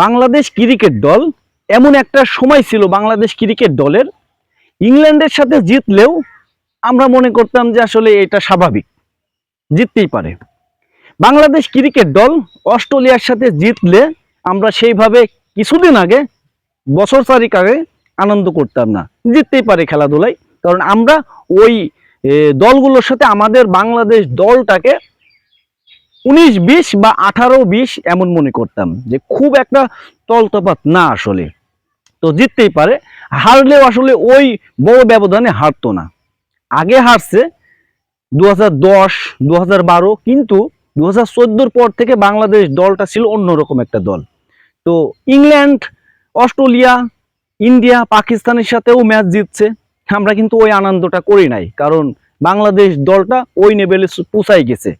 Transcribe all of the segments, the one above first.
Bangladesh cricket দল এমন একটা সময় ছিল বাংলাদেশ ক্রিকেট দলের, ইংল্যান্ডের সাথে জিতলেও আমরা মনে করতাম যে আসলে এটা স্বাভাবিক, জিততেই পারে। বাংলাদেশ ক্রিকেট দল অস্ট্রেলিয়ার সাথে জিতলে আমরা সেইভাবে কিছুদিন আগে, বছর চারিক আগে আনন্দ করতাম না, জিততেই পারে খেলাধুলায়। কারণ আমরা ওই দলগুলোর সাথে আমাদের বাংলাদেশ দলটাকে 19-20 বা 18-20 এমন মনে করতাম, যে খুব একটা তলতফাত না আসলে। তো জিততেই পারে, হারলেও আসলে ওই বড় ব্যবধানে হারতো না। আগে হারছে 2010, 2012, কিন্তু 2014 পর থেকে বাংলাদেশ দলটা ছিল অন্যরকম একটা দল। তো ইংল্যান্ড, অস্ট্রেলিয়া, ইন্ডিয়া, পাকিস্তানের সাথেও ম্যাচ জিতছে, আমরা কিন্তু ওই আনন্দটা করি নাই, কারণ বাংলাদেশ দলটা ওই লেভেলে পৌঁছাই গেছে,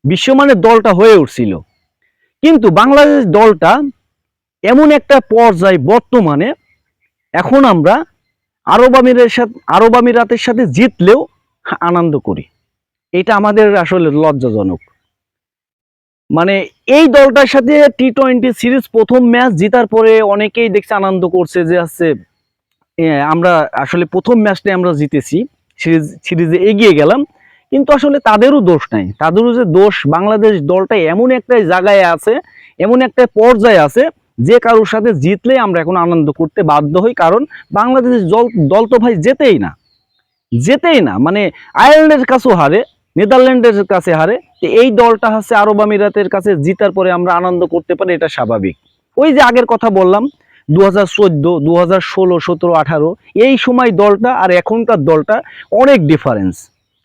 বিশ্বমানের দলটা হয়ে উঠছিল। কিন্তু বাংলাদেশ দলটা এমন একটা পর্যায়ে বর্তমানে, এখন আমরা আরব আমিরাতের সাথে জিতলেও আনন্দ করি। এটা আমাদের আসলে লজ্জাজনক। মানে এই দলটার সাথে টি-20 সিরিজ প্রথম ম্যাচ জেতার পরে অনেকেই দেখছে আনন্দ করছে, যে আছে আমরা আসলে প্রথম ম্যাচটাই আমরা জিতেছি, সিরিজে এগিয়ে গেলাম। কিন্তু আসলে তাদেরও দোষ নাই, তাদেরও যে দোষ, বাংলাদেশ দলটা এমন একটা জায়গায় আছে, এমন একটা পর্যায়ে আছে, যে কারোর সাথে জিতলে আমরা এখন আনন্দ করতে বাধ্য হই। কারণ বাংলাদেশ দল তো ভাই যেতেই না, মানে আয়ারল্যান্ডের কাছেও হারে, নেদারল্যান্ডের কাছে হারে। এই দলটা হচ্ছে আরব আমিরাতের কাছে জিতার পরে আমরা আনন্দ করতে পারি, এটা স্বাভাবিক। ওই যে আগের কথা বললাম, 2014, 2016, 17, 18 এই সময় দলটা আর এখনকার দলটা অনেক ডিফারেন্স।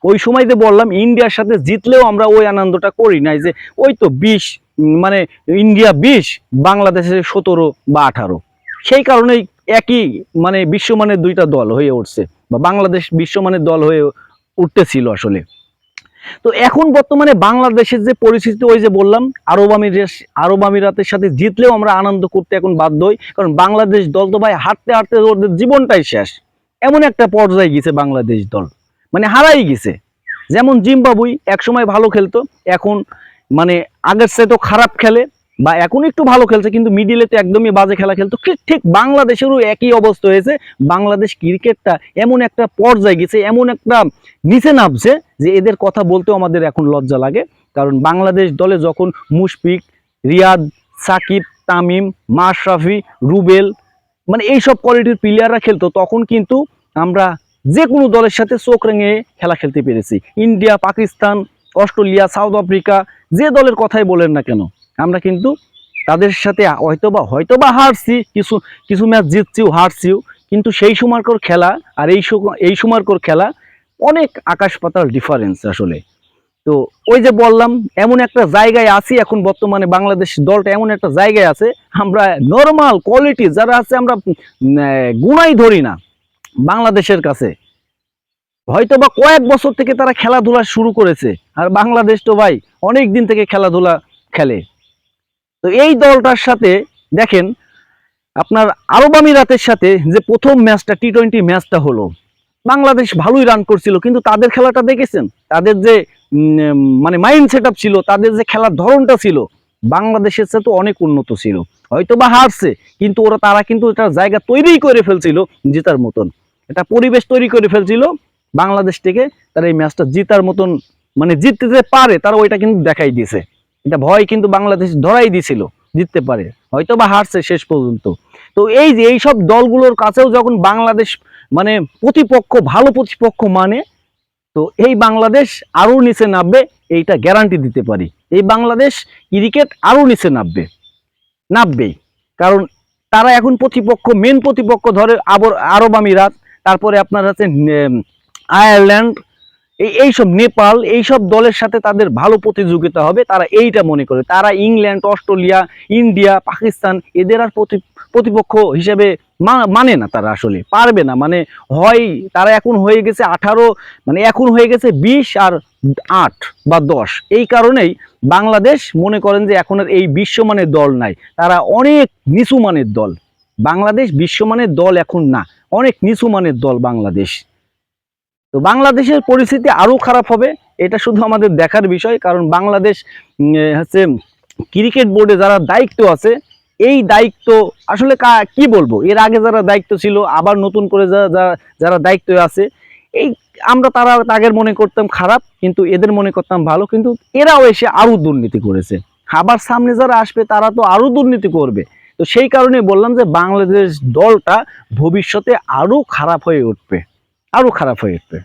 ওই সময় যে বললাম ইন্ডিয়ার সাথে জিতলেও আমরা ওই আনন্দটা করি নাই, যে ওই তো 20, মানে ইন্ডিয়া 20, বাংলাদেশের 17 বা 18। সেই কারণেই একই, মানে বিশ্বমানের দুইটা দল হয়ে উঠছে, বা বাংলাদেশ বিশ্বমানের দল হয়ে উঠতেছিল আসলে। তো এখন বর্তমানে বাংলাদেশের যে পরিস্থিতি, ওই যে বললাম আরব আমিরাতের সাথে জিতলেও আমরা আনন্দ করতে এখন বাধ্য হই, কারণ বাংলাদেশ দল তো ভাই হাঁটতে হাঁটতে ওদের জীবনটাই শেষ, এমন একটা পর্যায়ে গেছে বাংলাদেশ দল, মানে হারাই গেছে। যেমন জিম্বাবুই একসময় ভালো খেলতো, এখন মানে আগের চেয়ে তো খারাপ খেলে, বা এখন একটু ভালো খেলছে, কিন্তু মিডিলে তো একদমই বাজে খেলা খেলতো। ঠিক বাংলাদেশেরও একই অবস্থা হয়েছে। বাংলাদেশ ক্রিকেটটা এমন একটা পর্যায়ে গেছে, এমন একটা নিচে নামছে, যে এদের কথা বলতেও আমাদের এখন লজ্জা লাগে। কারণ বাংলাদেশ দলে যখন মুশফিক, রিয়াদ, সাকিব, তামিম, মাশরাফি, রুবেল, মানে এইসব কোয়ালিটির প্লেয়াররা খেলতো, তখন কিন্তু আমরা যে কোনো দলের সাথে চোখ রেঙে খেলা খেলতে পেরেছি। India, Pakistan, Australia, south Africa, যে দলের কথাই বলেন না কেন, আমরা কিন্তু তাদের সাথে হয়তোবা হারছি, কিছু ম্যাচ জিতছিও, হারছিও, কিন্তু সেই সময়কার খেলা আর এই সময়কার খেলা অনেক আকাশ পাতাল ডিফারেন্স আসলে। তো ওই যে বললাম, এমন একটা জায়গায় আছি এখন বর্তমানে, বাংলাদেশ দলটা এমন একটা জায়গায় আছে, আমরা নর্মাল কোয়ালিটি যারা আছে আমরা গুণাই ধরি না বাংলাদেশের কাছে। হয়তোবা কয়েক বছর থেকে তারা খেলাধুলা শুরু করেছে, আর বাংলাদেশ তো ভাই অনেক দিন থেকে খেলাধুলা খেলে। তো এই দলটার সাথে দেখেন, আপনার আরব আমিরাতের সাথে যে প্রথম ম্যাচটা, টি-20 ম্যাচটা হলো, বাংলাদেশ ভালোই রান করছিল, কিন্তু তাদের খেলাটা দেখেছেন, তাদের যে মানে মাইন্ড সেট আপ ছিল, তাদের যে খেলার ধরনটা ছিল, বাংলাদেশের সাথে অনেক উন্নত ছিল। হয়তো বা হারছে, কিন্তু তারা কিন্তু এটা জায়গা তৈরি করে ফেলছিল জেতার মতন, এটা পরিবেশ তৈরি করে ফেলছিল বাংলাদেশ থেকে। তারা এই ম্যাচটা জেতার মতন, মানে জিততে যে পারে তারা ওইটা কিন্তু দেখাই দিয়েছে। এটা ভয় কিন্তু বাংলাদেশ ধরাই দিয়েছিল, জিততে পারে, হয়তো বা হারছে শেষ পর্যন্ত। তো এই যে এইসব দলগুলোর কাছেও যখন বাংলাদেশ মানে ভালো প্রতিপক্ষ মানে, তো এই বাংলাদেশ আরো নিচে নামবে, এইটা গ্যারান্টি দিতে পারি। এই বাংলাদেশ ক্রিকেট আরো নিচে নামবেই। কারণ তারা এখন মেন প্রতিপক্ষ ধরে আরব আমিরাত, তারপরে আপনার আছে আয়ারল্যান্ড, এইসব নেপাল, এইসব দলের সাথে তাদের ভালো প্রতিযোগিতা হবে, তারা এইটা মনে করে। তারা ইংল্যান্ড, অস্ট্রেলিয়া, ইন্ডিয়া, পাকিস্তান এদের আর প্রতিপক্ষ হিসেবে মানে না, তারা আসলে পারবে না। মানে হয় তারা এখন হয়ে গেছে 18, মানে এখন হয়ে গেছে 20 আর 8 বা 10। এই কারণেই বাংলাদেশ মনে করেন যে এখন আর এই বিশ্বমানের দল নাই, তারা অনেক নিচু মানের দল। বাংলাদেশ বিশ্বমানের দল এখন না, অনেক নিচু মানের দল বাংলাদেশ। তো বাংলাদেশের পরিস্থিতি আরো খারাপ হবে, এটা শুধু আমাদের দেখার বিষয়। কারণ বাংলাদেশ হচ্ছে ক্রিকেট বোর্ডে যারা দায়িত্ব আছে, এই দায়িত্ব আসলে কি বলবো, এর আগে যারা দায়িত্ব ছিল আবার নতুন করে যারা দায়িত্ব আছে, এই আমরা তাদের মনে করতাম খারাপ, কিন্তু এদের মনে করতাম ভালো, কিন্তু এরাও এসে আরো দুর্নীতি করেছে। আবার সামনে যারা আসবে তারা তো আরো দুর্নীতি করবে। তো সেই কারণে বললাম যে বাংলাদেশ দলটা ভবিষ্যতে আরো খারাপ হয়ে উঠবে, আরো খারাপ হয়ে উঠবে।